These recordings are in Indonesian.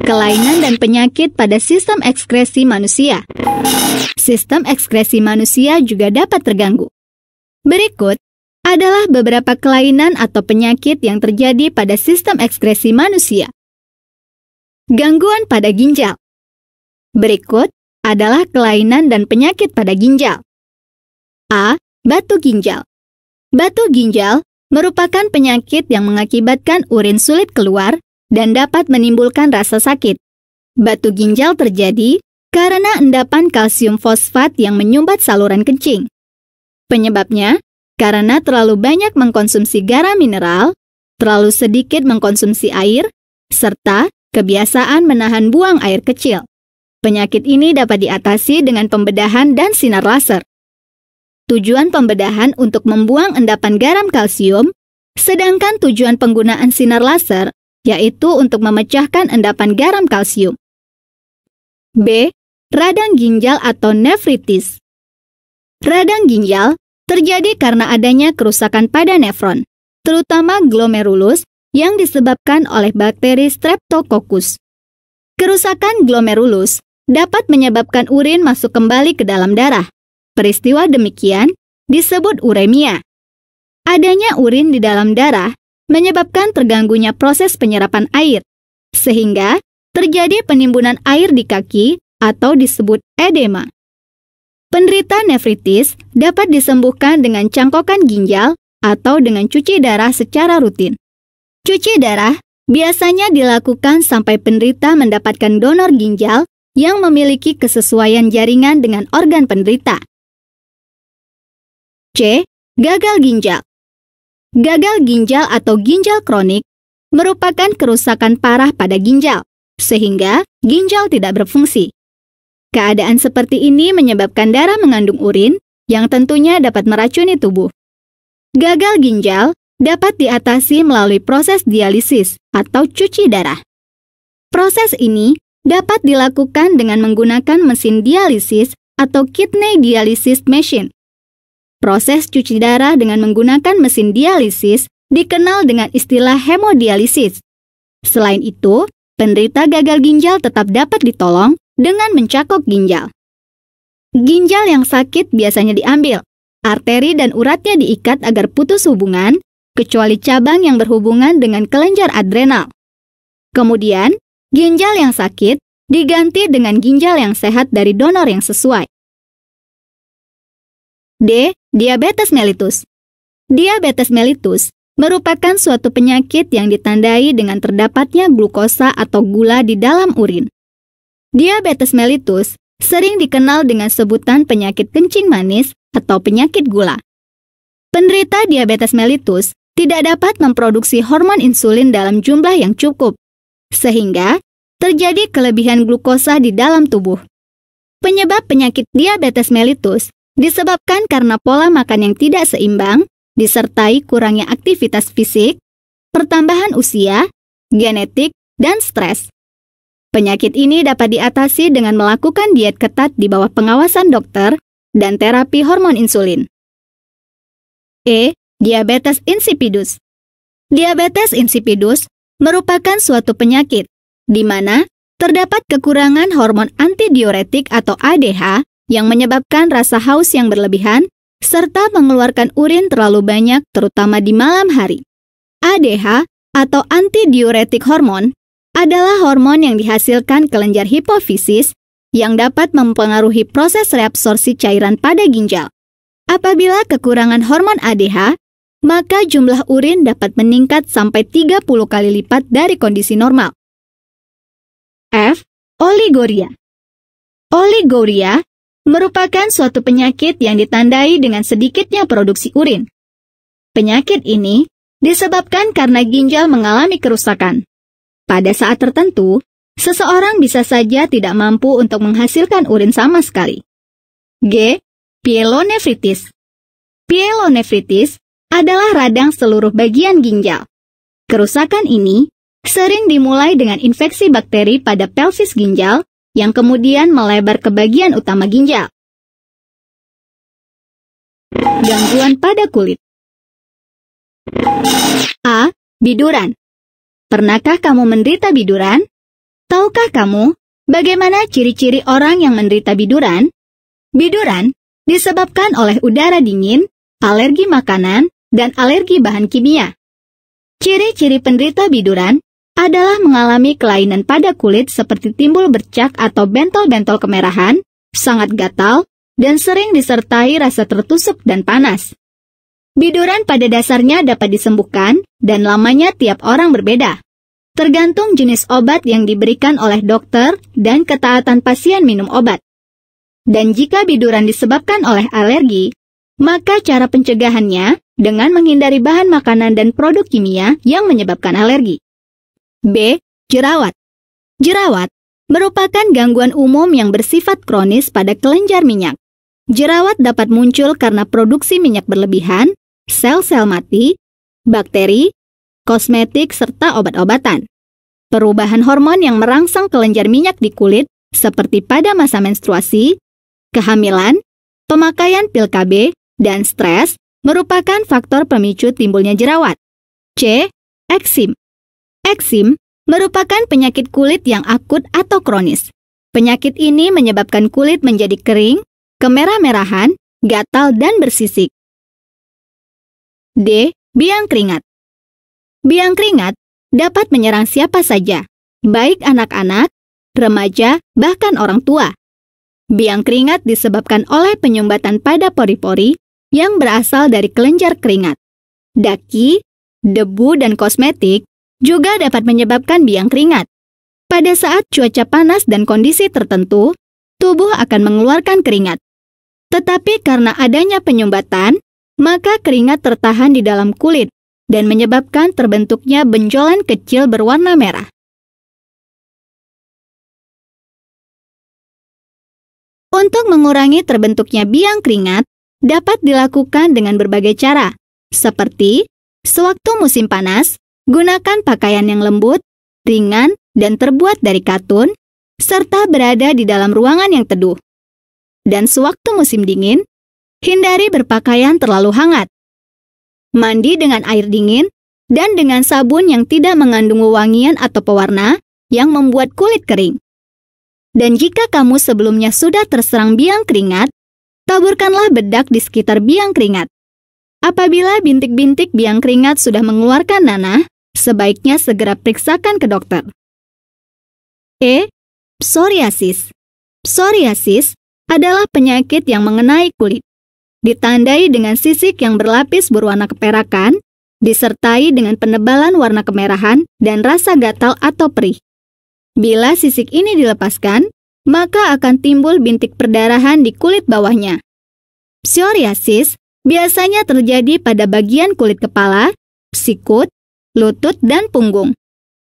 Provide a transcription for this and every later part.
Kelainan dan penyakit pada sistem ekskresi manusia. Sistem ekskresi manusia juga dapat terganggu. Berikut adalah beberapa kelainan atau penyakit yang terjadi pada sistem ekskresi manusia. Gangguan pada ginjal. Berikut adalah kelainan dan penyakit pada ginjal. A. Batu ginjal. Batu ginjal merupakan penyakit yang mengakibatkan urin sulit keluar dan dapat menimbulkan rasa sakit. Batu ginjal terjadi karena endapan kalsium fosfat yang menyumbat saluran kencing. Penyebabnya karena terlalu banyak mengkonsumsi garam mineral, terlalu sedikit mengkonsumsi air, serta kebiasaan menahan buang air kecil. Penyakit ini dapat diatasi dengan pembedahan dan sinar laser. Tujuan pembedahan untuk membuang endapan garam kalsium, sedangkan tujuan penggunaan sinar laser yaitu untuk memecahkan endapan garam kalsium. B. Radang ginjal atau nefritis. Radang ginjal terjadi karena adanya kerusakan pada nefron, terutama glomerulus yang disebabkan oleh bakteri Streptococcus. Kerusakan glomerulus dapat menyebabkan urin masuk kembali ke dalam darah. Peristiwa demikian disebut uremia. Adanya urin di dalam darah menyebabkan terganggunya proses penyerapan air, sehingga terjadi penimbunan air di kaki atau disebut edema. Penderita nefritis dapat disembuhkan dengan cangkokan ginjal atau dengan cuci darah secara rutin. Cuci darah biasanya dilakukan sampai penderita mendapatkan donor ginjal yang memiliki kesesuaian jaringan dengan organ penderita. C. Gagal ginjal. Gagal ginjal atau ginjal kronik merupakan kerusakan parah pada ginjal, sehingga ginjal tidak berfungsi. Keadaan seperti ini menyebabkan darah mengandung urin yang tentunya dapat meracuni tubuh. Gagal ginjal dapat diatasi melalui proses dialisis atau cuci darah. Proses ini dapat dilakukan dengan menggunakan mesin dialisis atau kidney dialysis machine. Proses cuci darah dengan menggunakan mesin dialisis dikenal dengan istilah hemodialisis. Selain itu, penderita gagal ginjal tetap dapat ditolong dengan mencakok ginjal. Ginjal yang sakit biasanya diambil, arteri dan uratnya diikat agar putus hubungan, kecuali cabang yang berhubungan dengan kelenjar adrenal. Kemudian, ginjal yang sakit diganti dengan ginjal yang sehat dari donor yang sesuai. D. Diabetes mellitus. Diabetes mellitus merupakan suatu penyakit yang ditandai dengan terdapatnya glukosa atau gula di dalam urin. Diabetes mellitus sering dikenal dengan sebutan penyakit kencing manis atau penyakit gula. Penderita diabetes mellitus tidak dapat memproduksi hormon insulin dalam jumlah yang cukup, sehingga terjadi kelebihan glukosa di dalam tubuh. Penyebab penyakit diabetes mellitus disebabkan karena pola makan yang tidak seimbang, disertai kurangnya aktivitas fisik, pertambahan usia, genetik, dan stres. Penyakit ini dapat diatasi dengan melakukan diet ketat di bawah pengawasan dokter dan terapi hormon insulin. E. Diabetes insipidus. Diabetes insipidus merupakan suatu penyakit di mana terdapat kekurangan hormon antidiuretik atau ADH yang menyebabkan rasa haus yang berlebihan, serta mengeluarkan urin terlalu banyak terutama di malam hari. ADH atau antidiuretik hormon adalah hormon yang dihasilkan kelenjar hipofisis yang dapat mempengaruhi proses reabsorpsi cairan pada ginjal. Apabila kekurangan hormon ADH, maka jumlah urin dapat meningkat sampai 30 kali lipat dari kondisi normal. F. Oliguria. Oliguria merupakan suatu penyakit yang ditandai dengan sedikitnya produksi urin. Penyakit ini disebabkan karena ginjal mengalami kerusakan. Pada saat tertentu, seseorang bisa saja tidak mampu untuk menghasilkan urin sama sekali. G. Pyelonefritis. Pyelonefritis adalah radang seluruh bagian ginjal. Kerusakan ini sering dimulai dengan infeksi bakteri pada pelvis ginjal yang kemudian melebar ke bagian utama ginjal. Gangguan pada kulit. A. Biduran. Pernahkah kamu menderita biduran? Tahukah kamu bagaimana ciri-ciri orang yang menderita biduran? Biduran disebabkan oleh udara dingin, alergi makanan, dan alergi bahan kimia. Ciri-ciri penderita biduran adalah mengalami kelainan pada kulit seperti timbul bercak atau bentol-bentol kemerahan, sangat gatal, dan sering disertai rasa tertusuk dan panas. Biduran pada dasarnya dapat disembuhkan dan lamanya tiap orang berbeda. Tergantung jenis obat yang diberikan oleh dokter dan ketaatan pasien minum obat. Dan jika biduran disebabkan oleh alergi, maka cara pencegahannya dengan menghindari bahan makanan dan produk kimia yang menyebabkan alergi. B. Jerawat. Jerawat merupakan gangguan umum yang bersifat kronis pada kelenjar minyak. Jerawat dapat muncul karena produksi minyak berlebihan, sel-sel mati, bakteri, kosmetik, serta obat-obatan. Perubahan hormon yang merangsang kelenjar minyak di kulit seperti pada masa menstruasi, kehamilan, pemakaian pil KB, dan stres merupakan faktor pemicu timbulnya jerawat. C. Eksim. Eksim merupakan penyakit kulit yang akut atau kronis. Penyakit ini menyebabkan kulit menjadi kering, kemerah-merahan, gatal, dan bersisik. D. Biang keringat. Biang keringat dapat menyerang siapa saja, baik anak-anak, remaja, bahkan orang tua. Biang keringat disebabkan oleh penyumbatan pada pori-pori yang berasal dari kelenjar keringat. Daki, debu, dan kosmetik juga dapat menyebabkan biang keringat. Pada saat cuaca panas dan kondisi tertentu, tubuh akan mengeluarkan keringat. Tetapi karena adanya penyumbatan, maka keringat tertahan di dalam kulit dan menyebabkan terbentuknya benjolan kecil berwarna merah. Untuk mengurangi terbentuknya biang keringat, dapat dilakukan dengan berbagai cara, seperti sewaktu musim panas, gunakan pakaian yang lembut, ringan, dan terbuat dari katun, serta berada di dalam ruangan yang teduh. Dan sewaktu musim dingin, hindari berpakaian terlalu hangat. Mandi dengan air dingin dan dengan sabun yang tidak mengandung wewangian atau pewarna yang membuat kulit kering. Dan jika kamu sebelumnya sudah terserang biang keringat, taburkanlah bedak di sekitar biang keringat. Apabila bintik-bintik biang keringat sudah mengeluarkan nanah, sebaiknya segera periksakan ke dokter. E. Psoriasis. Psoriasis adalah penyakit yang mengenai kulit. Ditandai dengan sisik yang berlapis berwarna keperakan, disertai dengan penebalan warna kemerahan dan rasa gatal atau perih. Bila sisik ini dilepaskan, maka akan timbul bintik perdarahan di kulit bawahnya. Psoriasis biasanya terjadi pada bagian kulit kepala, sikut, lutut, dan punggung.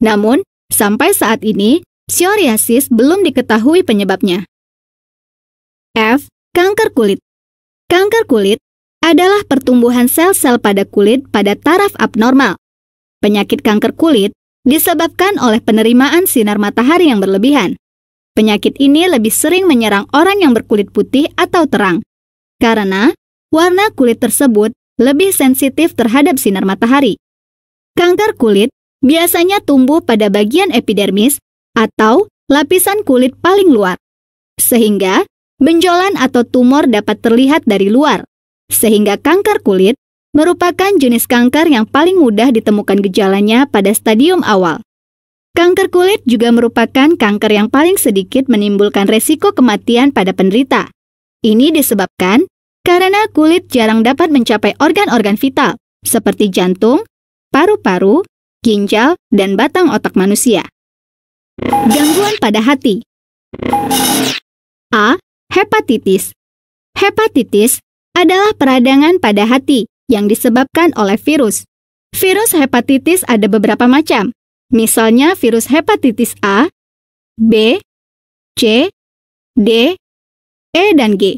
Namun, sampai saat ini, psoriasis belum diketahui penyebabnya. F. Kanker kulit. Kanker kulit adalah pertumbuhan sel-sel pada kulit pada taraf abnormal. Penyakit kanker kulit disebabkan oleh penerimaan sinar matahari yang berlebihan. Penyakit ini lebih sering menyerang orang yang berkulit putih atau terang, karena warna kulit tersebut lebih sensitif terhadap sinar matahari. Kanker kulit biasanya tumbuh pada bagian epidermis atau lapisan kulit paling luar, sehingga benjolan atau tumor dapat terlihat dari luar, sehingga kanker kulit merupakan jenis kanker yang paling mudah ditemukan gejalanya pada stadium awal. Kanker kulit juga merupakan kanker yang paling sedikit menimbulkan resiko kematian pada penderita. Ini disebabkan karena kulit jarang dapat mencapai organ-organ vital, seperti jantung, paru-paru, ginjal, dan batang otak manusia. Gangguan pada hati. A. Hepatitis. Hepatitis adalah peradangan pada hati yang disebabkan oleh virus. Virus hepatitis ada beberapa macam, misalnya virus hepatitis A, B, C, D, E, dan G.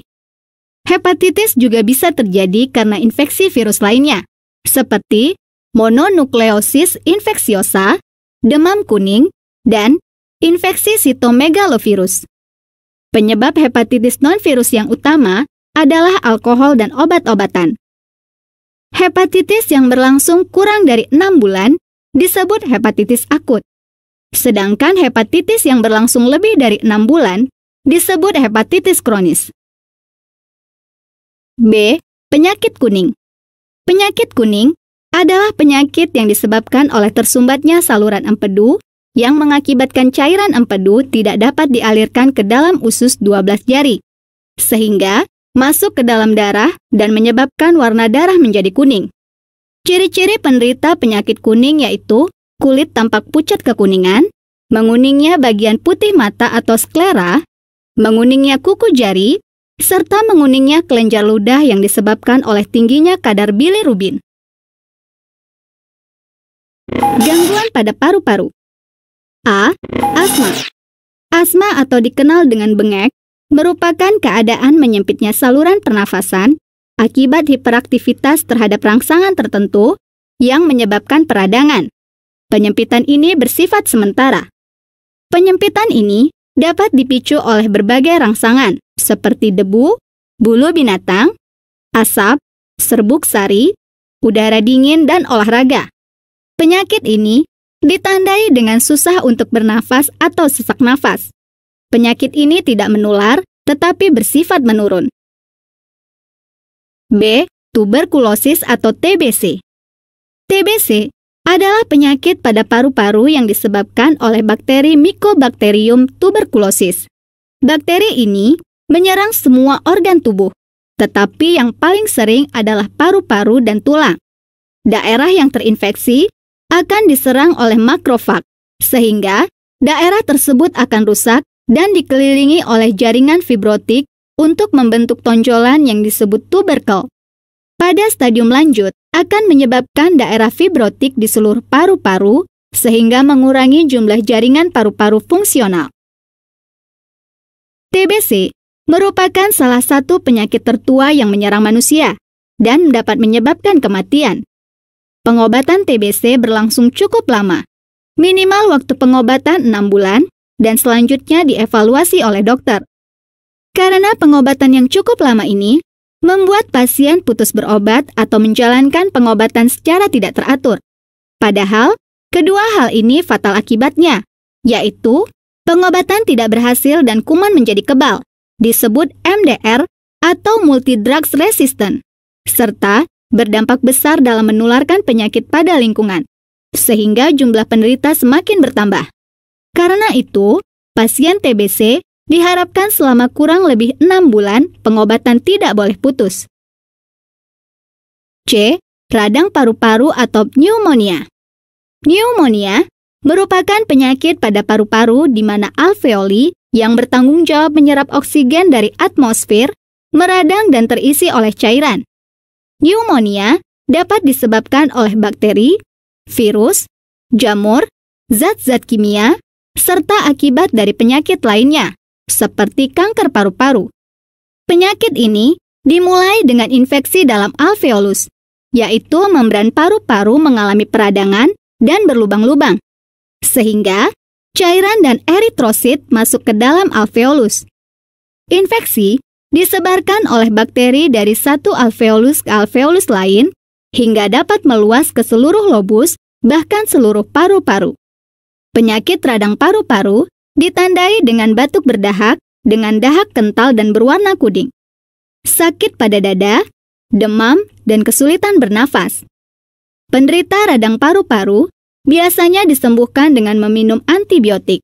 Hepatitis juga bisa terjadi karena infeksi virus lainnya, seperti mononukleosis infeksiosa, demam kuning, dan infeksi sitomegalovirus. Penyebab hepatitis non-virus yang utama adalah alkohol dan obat-obatan. Hepatitis yang berlangsung kurang dari 6 bulan disebut hepatitis akut. Sedangkan hepatitis yang berlangsung lebih dari 6 bulan disebut hepatitis kronis. B. Penyakit kuning. Penyakit kuning adalah penyakit yang disebabkan oleh tersumbatnya saluran empedu yang mengakibatkan cairan empedu tidak dapat dialirkan ke dalam usus 12 jari, sehingga masuk ke dalam darah dan menyebabkan warna darah menjadi kuning. Ciri-ciri penderita penyakit kuning yaitu kulit tampak pucat kekuningan, menguningnya bagian putih mata atau sklera, menguningnya kuku jari, serta menguningnya kelenjar ludah yang disebabkan oleh tingginya kadar bilirubin. Gangguan pada paru-paru. A. Asma. Asma atau dikenal dengan bengek merupakan keadaan menyempitnya saluran pernafasan akibat hiperaktivitas terhadap rangsangan tertentu yang menyebabkan peradangan. Penyempitan ini bersifat sementara. Penyempitan ini dapat dipicu oleh berbagai rangsangan seperti debu, bulu binatang, asap, serbuk sari, udara dingin, dan olahraga. Penyakit ini ditandai dengan susah untuk bernafas atau sesak nafas. Penyakit ini tidak menular, tetapi bersifat menurun. B. Tuberkulosis atau TBC. TBC adalah penyakit pada paru-paru yang disebabkan oleh bakteri Mycobacterium tuberculosis. Bakteri ini menyerang semua organ tubuh, tetapi yang paling sering adalah paru-paru dan tulang. Daerah yang terinfeksi akan diserang oleh makrofag, sehingga daerah tersebut akan rusak dan dikelilingi oleh jaringan fibrotik untuk membentuk tonjolan yang disebut tuberkel. Pada stadium lanjut, akan menyebabkan daerah fibrotik di seluruh paru-paru sehingga mengurangi jumlah jaringan paru-paru fungsional. TBC merupakan salah satu penyakit tertua yang menyerang manusia dan dapat menyebabkan kematian. Pengobatan TBC berlangsung cukup lama, minimal waktu pengobatan 6 bulan, dan selanjutnya dievaluasi oleh dokter. Karena pengobatan yang cukup lama ini, membuat pasien putus berobat atau menjalankan pengobatan secara tidak teratur. Padahal, kedua hal ini fatal akibatnya, yaitu pengobatan tidak berhasil dan kuman menjadi kebal, disebut MDR atau multi-drugs resistant, serta berdampak besar dalam menularkan penyakit pada lingkungan, sehingga jumlah penderita semakin bertambah. Karena itu, pasien TBC diharapkan selama kurang lebih 6 bulan pengobatan tidak boleh putus. C. Radang paru-paru atau pneumonia. Pneumonia merupakan penyakit pada paru-paru di mana alveoli yang bertanggung jawab menyerap oksigen dari atmosfer meradang dan terisi oleh cairan. Pneumonia dapat disebabkan oleh bakteri, virus, jamur, zat-zat kimia, serta akibat dari penyakit lainnya, seperti kanker paru-paru. Penyakit ini dimulai dengan infeksi dalam alveolus, yaitu membran paru-paru mengalami peradangan dan berlubang-lubang, sehingga cairan dan eritrosit masuk ke dalam alveolus. Infeksi disebarkan oleh bakteri dari satu alveolus ke alveolus lain hingga dapat meluas ke seluruh lobus, bahkan seluruh paru-paru. Penyakit radang paru-paru ditandai dengan batuk berdahak, dengan dahak kental dan berwarna kuning, sakit pada dada, demam, dan kesulitan bernafas. Penderita radang paru-paru biasanya disembuhkan dengan meminum antibiotik.